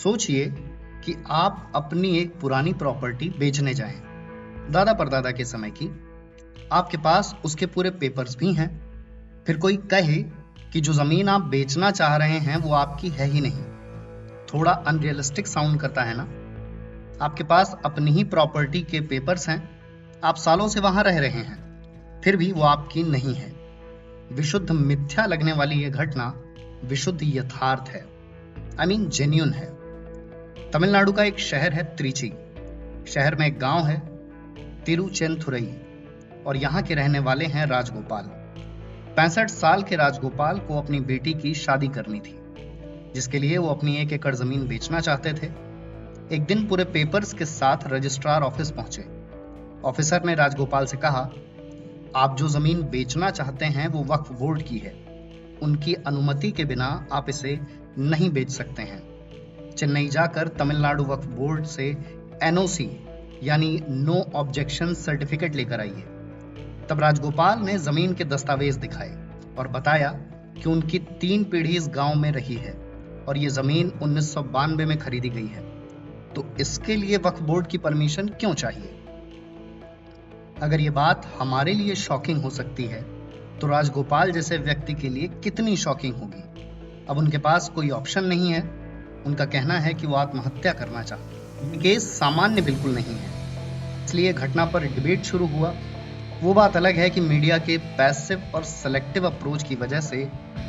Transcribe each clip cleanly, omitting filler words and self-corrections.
सोचिए कि आप अपनी एक पुरानी प्रॉपर्टी बेचने जाएं, दादा परदादा के समय की। आपके पास उसके पूरे पेपर्स भी हैं। फिर कोई कहे कि जो जमीन आप बेचना चाह रहे हैं वो आपकी है ही नहीं। थोड़ा अनरियलिस्टिक साउंड करता है ना? आपके पास अपनी ही प्रॉपर्टी के पेपर्स हैं, आप सालों से वहां रह रहे हैं, फिर भी वो आपकी नहीं है। विशुद्ध मिथ्या लगने वाली ये घटना विशुद्ध यथार्थ है, आई मीन जेन्युइन है। तमिलनाडु का एक शहर है त्रिची। शहर में एक गांव है तिरुचेंथुरई और यहाँ के रहने वाले हैं राजगोपाल। 65 साल के राजगोपाल को अपनी बेटी की शादी करनी थी, जिसके लिए वो अपनी 1 एकड़ जमीन बेचना चाहते थे। एक दिन पूरे पेपर्स के साथ रजिस्ट्रार ऑफिस पहुंचे। ऑफिसर ने राजगोपाल से कहा, आप जो जमीन बेचना चाहते हैं वो वक्फ बोर्ड की है। उनकी अनुमति के बिना आप इसे नहीं बेच सकते हैं। चेन्नई जाकर तमिलनाडु वक्फ बोर्ड से एनओसी यानी नो ऑब्जेक्शन सर्टिफिकेट लेकर आइए। तब राजगोपाल ने जमीन के दस्तावेज दिखाए और बताया कि उनकी 3 पीढ़ी इस गांव में रही है और ये जमीन 1992 में खरीदी गई है, तो इसके लिए वक्फ बोर्ड की परमिशन क्यों चाहिए? अगर ये बात हमारे लिए शॉकिंग हो सकती है तो राजगोपाल जैसे व्यक्ति के लिए कितनी शॉकिंग होगी। अब उनके पास कोई ऑप्शन नहीं है। उनका कहना है कि वो आत्महत्या करना चाहते हैं। केस सामान्य बिल्कुल नहीं है, इसलिए घटना पर डिबेट शुरू हुआ। वो बात अलग है कि मीडिया के पैसिव और सेलेक्टिव अप्रोच की वजह से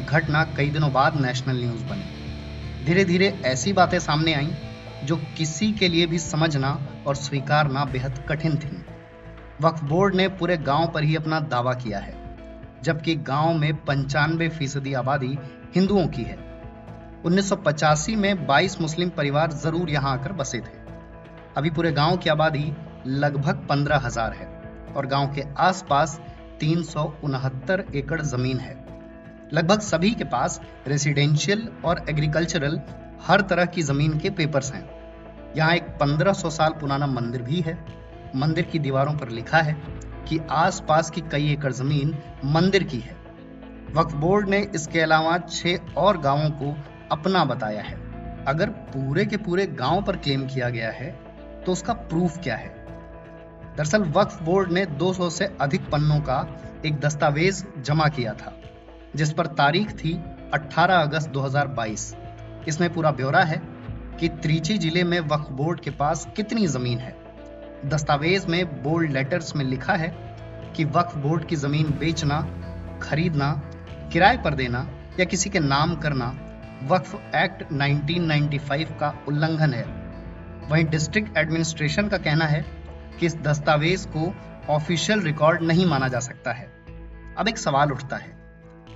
घटना कई दिनों बाद नेशनल न्यूज बनी। धीरे धीरे ऐसी बातें सामने आईं जो किसी के लिए भी समझना और स्वीकारना बेहद कठिन थी। वक्फ बोर्ड ने पूरे गांव पर ही अपना दावा किया है, जबकि गांव में 95% आबादी हिंदुओं की है। 1985 में 22 मुस्लिम परिवार जरूर यहां आकर बसे थे। अभी पूरे गांव की आबादी लगभग 15,000 है और गांव के आसपास 369 एकड़ जमीन है। लगभग सभी के पास रेसिडेंशियल और एग्रीकल्चरल हर तरह की जमीन के पेपर्स हैं। यहाँ एक 1500 साल पुराना मंदिर भी है। मंदिर की दीवारों पर लिखा है कि आसपास की कई एकड़ जमीन मंदिर की है। वक्फ बोर्ड ने इसके अलावा 6 और गांवों को अपना बताया है। अगर पूरे के पूरे गांव पर क्लेम किया गया है तो उसका प्रूफ क्या है? दरअसल वक्फ बोर्ड ने 200 से अधिक पन्नों का एक दस्तावेज जमा किया था, जिस पर तारीख थी 18 अगस्त 2022। इसमें पूरा ब्यौरा है कि त्रिची जिले में वक्फ बोर्ड के पास कितनी जमीन है। दस्तावेज में बोल्ड लेटर्स में लिखा है कि वक्फ बोर्ड की जमीन बेचना, खरीदना, किराए पर देना या किसी के नाम करना वक्फ एक्ट 1995 का उल्लंघन है। वहीं डिस्ट्रिक्ट एडमिनिस्ट्रेशन का कहना है कि इस दस्तावेज को ऑफिशियल रिकॉर्ड नहीं माना जा सकता है। अब एक सवाल उठता है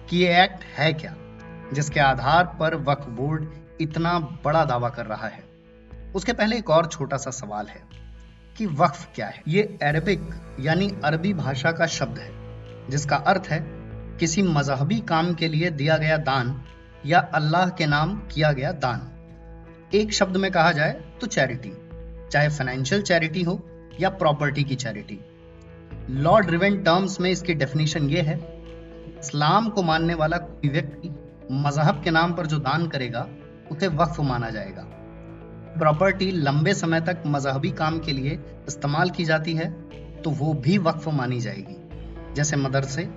कि ये एक्ट है क्या, जिसके आधार पर वक्फ बोर्ड इतना बड़ा दावा कर रहा है? उसके पहले एक और छोटा सा सवाल है कि वक्फ क्या है? ये अरबिक यानी अरबी भाषा का शब्द है, जिसका अर्थ है किसी मजहबी काम के लिए दिया गया दान या अल्लाह के नाम किया गया दान। एक शब्द में कहा जाए तो चैरिटी, चाहे फाइनेंशियल चैरिटी हो या प्रॉपर्टी की चैरिटी। लॉ ड्रिवन टर्म्स में इसकी डेफिनेशन ये है, इस्लाम को मानने वाला कोई व्यक्ति मजहब के नाम पर जो दान करेगा उसे वक्फ माना जाएगा। प्रॉपर्टी लंबे समय तक मजहबी काम के लिए इस्तेमाल की जाती है तो वो भी वक्फ मानी जाएगी, जैसे मदरसे,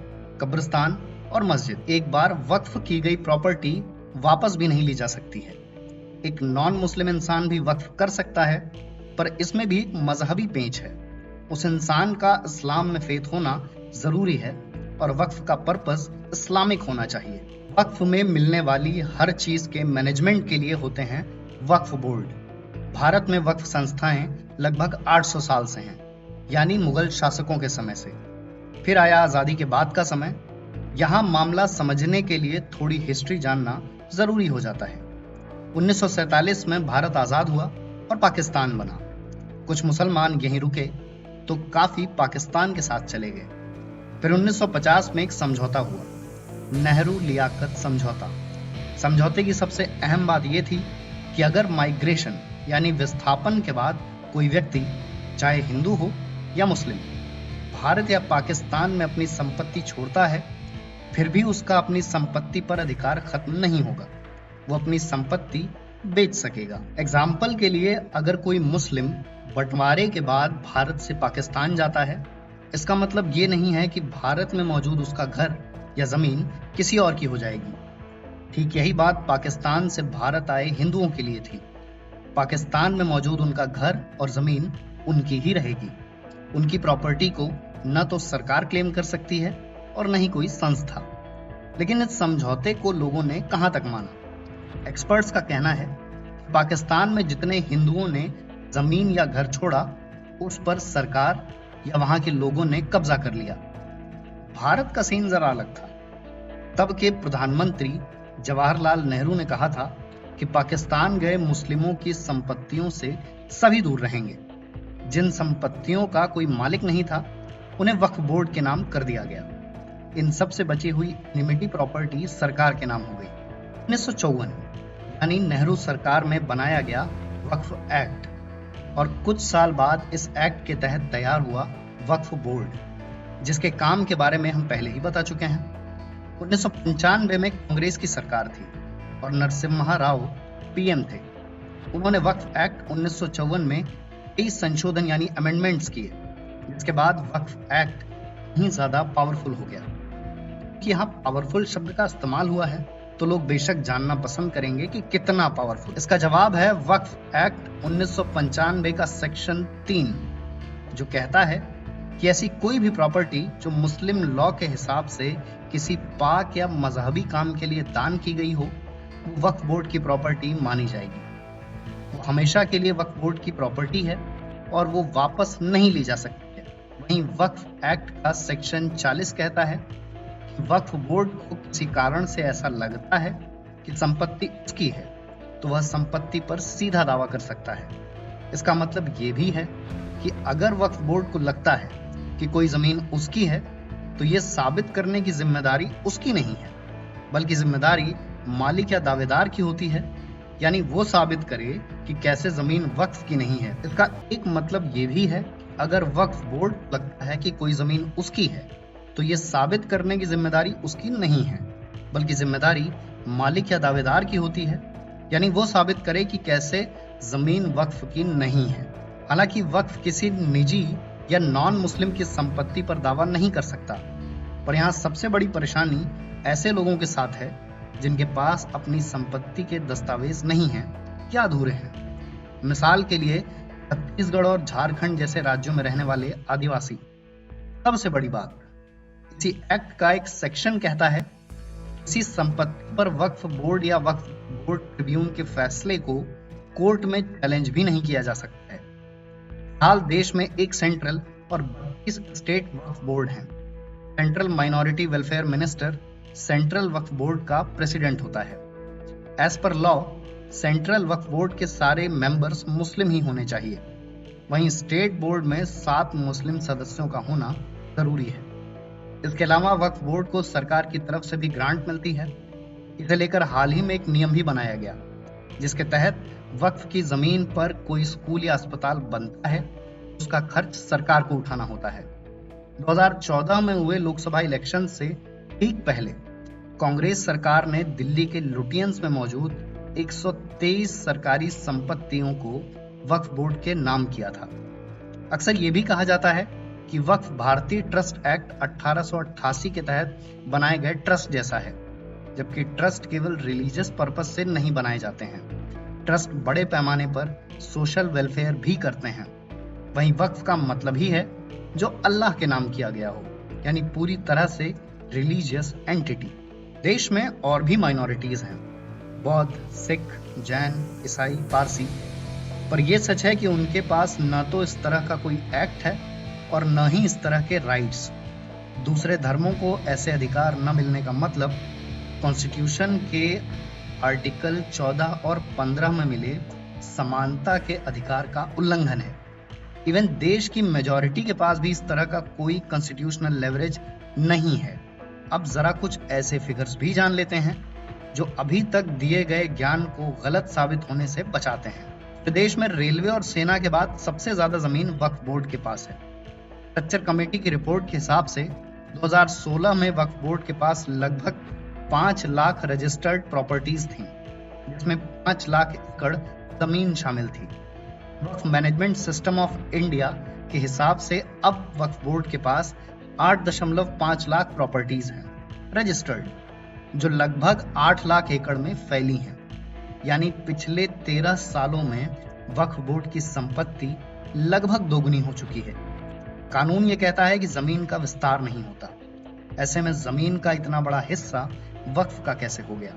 कब्रिस्तान और मस्जिद। एक बार वक्फ की गई प्रॉपर्टी वापस भी नहीं ली जा सकती है। एक नॉन मुस्लिम इंसान भी वक्फ कर सकता है, पर इसमें भी एक मजहबी पेंच है। उस इंसान का इस्लाम में फेथ होना जरूरी है और वक्फ का पर्पस इस्लामिक होना चाहिए। वक्फ में मिलने वाली हर चीज के मैनेजमेंट के लिए होते हैं वक्फ बोर्ड। भारत में वक्फ संस्थाएं लगभग 800 साल से हैं, यानी मुगल शासकों के समय से। फिर आया आजादी के बाद का समय। यहाँ मामला समझने के लिए थोड़ी हिस्ट्री जानना जरूरी हो जाता है। 1947 में भारत आजाद हुआ और पाकिस्तान बना। कुछ मुसलमान यहीं रुके तो काफी पाकिस्तान के साथ चले गए। फिर 1950 में एक समझौता हुआ, नेहरू लियाकत समझौता। समझौते की सबसे अहम बात यह थी कि अगर माइग्रेशन यानी विस्थापन के बाद कोई व्यक्ति, चाहे हिंदू हो या मुस्लिम, भारत या पाकिस्तान में अपनी संपत्ति छोड़ता है, फिर भी उसका अपनी संपत्ति पर अधिकार खत्म नहीं होगा। वो अपनी संपत्ति बेच सकेगा। एग्जाम्पल के लिए, अगर कोई मुस्लिम बंटवारे के बाद भारत से पाकिस्तान जाता है, इसका मतलब ये नहीं है कि भारत में मौजूद उसका घर या जमीन किसी और की हो जाएगी। ठीक यही बात पाकिस्तान से भारत आए हिंदुओं के लिए थी। पाकिस्तान में मौजूद उनका घर और जमीन उनकी ही रहेगी। उनकी प्रॉपर्टी को न तो सरकार क्लेम कर सकती है और न ही कोई संस्था। लेकिन इस समझौते को लोगों ने कहां तक माना? एक्सपर्ट्स का कहना है कि पाकिस्तान में जितने हिंदुओं ने जमीन या घर छोड़ा, उस पर सरकार या वहां के लोगों ने कब्जा कर लिया। भारत का सीन जरा अलग था। तब के प्रधानमंत्री जवाहरलाल नेहरू ने कहा था कि पाकिस्तान गए मुस्लिमों की संपत्तियों से सभी दूर रहेंगे। जिन संपत्तियों का कोई मालिक नहीं था, उन्हें वक्फ बोर्ड के नाम कर दिया गया। इन सब से बची हुई लिमिटेड प्रॉपर्टी सरकार के नाम हो गई। 1954 यानी नेहरू सरकार में बनाया गया वक्फ एक्ट, और कुछ साल बाद इस एक्ट के तहत तैयार हुआ वक्फ बोर्ड, जिसके काम के बारे में हम पहले ही बता चुके हैं। 1995 में कांग्रेस की सरकार थी और नरसिम्हा राव पीएम थे। उन्होंने वक्फ एक्ट 1954 में कई संशोधन यानी अमेंडमेंट्स किए, जिसके बाद वक्फ एक्ट ही ज्यादा पावरफुल हो गया। कि यहाँ पावरफुल शब्द का इस्तेमाल हुआ है तो लोग बेशक जानना पसंद करेंगे कि कितना पावरफुल। इसका जवाब है वक्फ एक्ट 1995 का सेक्शन 3, जो कहता है कि ऐसी कोई भी प्रॉपर्टी जो मुस्लिम लॉ के हिसाब से किसी पाक या मजहबी काम के लिए दान की गई हो, वो वक्फ बोर्ड की प्रॉपर्टी मानी जाएगी। वो हमेशा के लिए वक्फ बोर्ड की प्रॉपर्टी है और वो वापस नहीं ली जा सकती है। वहीं वक्फ एक्ट का सेक्शन 40 कहता है कि वक्फ बोर्ड को किसी कारण से ऐसा लगता है कि संपत्ति उसकी है, तो वह संपत्ति पर सीधा दावा कर सकता है। इसका मतलब ये भी है कि अगर वक्फ बोर्ड को लगता है कि कोई जमीन उसकी है, तो ये साबित करने की जिम्मेदारी उसकी नहीं है, बल्कि जिम्मेदारी मालिक या दावेदार की होती है। यानी वो साबित करे कि कैसे जमीन वक्फ की नहीं है। इसका एक मतलब ये भी है, अगर वक्फ बोर्ड लगता है कि कोई जमीन उसकी है, तो ये साबित करने की जिम्मेदारी उसकी नहीं है, बल्कि जिम्मेदारी मालिक या दावेदार की होती है। यानी वो साबित करे कि कैसे जमीन वक्फ की नहीं है। हालांकि वक्फ किसी निजी या नॉन मुस्लिम की संपत्ति पर दावा नहीं कर सकता, पर यहाँ सबसे बड़ी परेशानी ऐसे लोगों के साथ है जिनके पास अपनी संपत्ति के दस्तावेज नहीं हैं या अधूरे हैं। मिसाल के लिए छत्तीसगढ़ और झारखंड जैसे राज्यों में रहने वाले आदिवासी। सबसे बड़ी बात, इसी एक्ट का एक सेक्शन कहता है किसी संपत्ति पर वक्फ बोर्ड या वक्फ बोर्ड ट्रिब्यून के फैसले को कोर्ट में चैलेंज भी नहीं किया जा सकता है। हाल देश में एक सेंट्रल और 22 स्टेट वक्फ बोर्ड हैं। Central minority welfare minister central Waqf board का प्रेसिडेंट होता है। As per law, central Waqf board के सारे मेंबर्स मुस्लिम ही होने चाहिए। वहीं स्टेट बोर्ड में 7 मुस्लिम सदस्यों का होना जरूरी है। इसके अलावा वक्फ बोर्ड को सरकार की तरफ से भी ग्रांट मिलती है। इसे लेकर हाल ही में एक नियम भी बनाया गया, जिसके तहत वक्फ की जमीन पर कोई स्कूल या अस्पताल बनता है, उसका खर्च सरकार को उठाना होता है। 2014 में हुए लोकसभा इलेक्शन से ठीक पहले कांग्रेस सरकार ने दिल्ली के लुटियंस में मौजूद 123 सरकारी संपत्तियों को वक्फ बोर्ड के नाम किया था। अक्सर ये भी कहा जाता है कि वक्फ भारतीय ट्रस्ट एक्ट 1888 के तहत बनाए गए ट्रस्ट जैसा है, जबकि ट्रस्ट केवल रिलीजियस पर्पस से नहीं बनाए जाते हैं। ट्रस्ट बड़े पैमाने पर सोशल वेलफेयर भी करते हैं। वहीं वक्फ का मतलब ही है जो अल्लाह के नाम किया गया हो, यानी पूरी तरह से रिलीजियस एंटिटी। देश में और भी माइनॉरिटीज हैं, बौद्ध, सिख, जैन, ईसाई, पारसी, पर यह सच है कि उनके पास न तो इस तरह का कोई एक्ट है और न ही इस तरह के राइट्स। दूसरे धर्मों को ऐसे अधिकार न मिलने का मतलब कॉन्स्टिट्यूशन के आर्टिकल 14 और 15 में मिले समानता के अधिकार का उल्लंघन है। इवन देश की मेजॉरिटी के पास भी इस तरह का कोई कॉन्स्टिट्यूशनल लेवरेज नहीं है। अब जरा कुछ ऐसे फिगर्स भी जान लेते हैं जो अभी तक दिए गए ज्ञान को गलत साबित होने से बचाते हैं। प्रदेश में रेलवे और सेना के बाद सबसे ज्यादा जमीन वक्फ बोर्ड के पास है। स्ट्रक्चर कमेटी की रिपोर्ट के हिसाब से 2016 में वक्फ बोर्ड के पास लगभग 5 लाख रजिस्टर्ड प्रॉपर्टीज थी। जिसमें 5 लाख एकड़ जमीन शामिल थी। वक्फ मैनेजमेंट सिस्टम ऑफ इंडिया के हिसाब से अब वक्फ बोर्ड के पास 8.5 लाख प्रॉपर्टीज हैं रजिस्टर्ड, जो लगभग 8 लाख एकड़ में फैली हैं। यानी पिछले 13 सालों में वक्फ बोर्ड की संपत्ति लगभग दोगुनी हो चुकी है। कानून ये कहता है कि जमीन का विस्तार नहीं होता, ऐसे में जमीन का इतना बड़ा हिस्सा वक्फ का कैसे हो गया?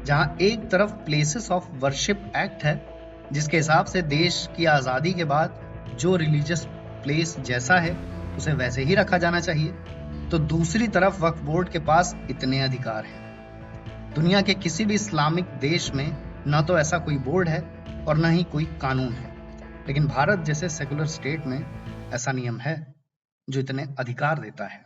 जहां एक तरफ प्लेसेस ऑफ वर्शिप एक्ट है, जिसके हिसाब से देश की आजादी के बाद जो रिलीजियस प्लेस जैसा है उसे वैसे ही रखा जाना चाहिए, तो दूसरी तरफ वक्फ बोर्ड के पास इतने अधिकार हैं। दुनिया के किसी भी इस्लामिक देश में न तो ऐसा कोई बोर्ड है और न ही कोई कानून है, लेकिन भारत जैसे सेकुलर स्टेट में ऐसा नियम है जो इतने अधिकार देता है।